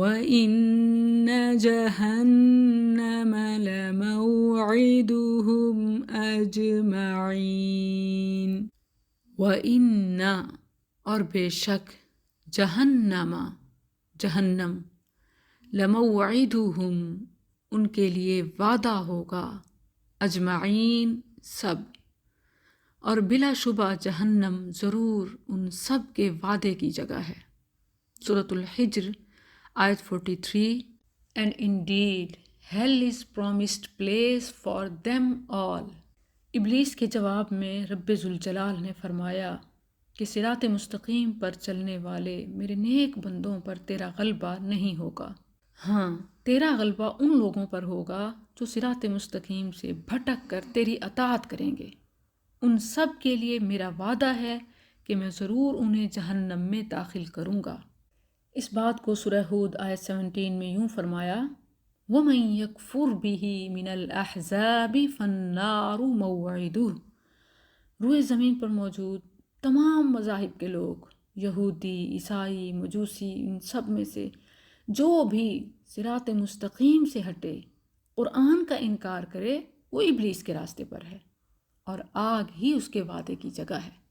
وَإِنَّ جَهَنَّمَ لَمَوْعِدُهُمْ أَجْمَعِينَ۔ وَإِنَّ اور بے شک جہنم لَمَوْعِدُهُمْ ان کے لیے وعدہ ہوگا، اجمعین سب، اور بلا شبہ جہنم ضرور ان سب کے وعدے کی جگہ ہے۔ سورۃ الحجر آیت 43۔ And indeed hell is promised place for them all۔ ابلیس کے جواب میں رب ذوالجلال نے فرمایا کہ صراط مستقیم پر چلنے والے میرے نیک بندوں پر تیرا غلبہ نہیں ہوگا، ہاں تیرا غلبہ ان لوگوں پر ہوگا جو صراط مستقیم سے بھٹک کر تیری اطاعت کریں گے۔ ان سب کے لیے میرا وعدہ ہے کہ میں ضرور انہیں جہنم میں داخل کروں گا۔ اس بات کو سورہ ہود آیت 17 میں یوں فرمایا، وَمَن يَكْفُرْ بِهِ مِنَ الْأَحْزَابِ فَالنَّارُ مَوْعِدُهُ۔ روئے زمین پر موجود تمام مذاہب کے لوگ، یہودی، عیسائی، مجوسی، ان سب میں سے جو بھی صراط مستقیم سے ہٹے، قرآن کا انکار کرے، وہ ابلیس کے راستے پر ہے، اور آگ ہی اس کے وعدے کی جگہ ہے۔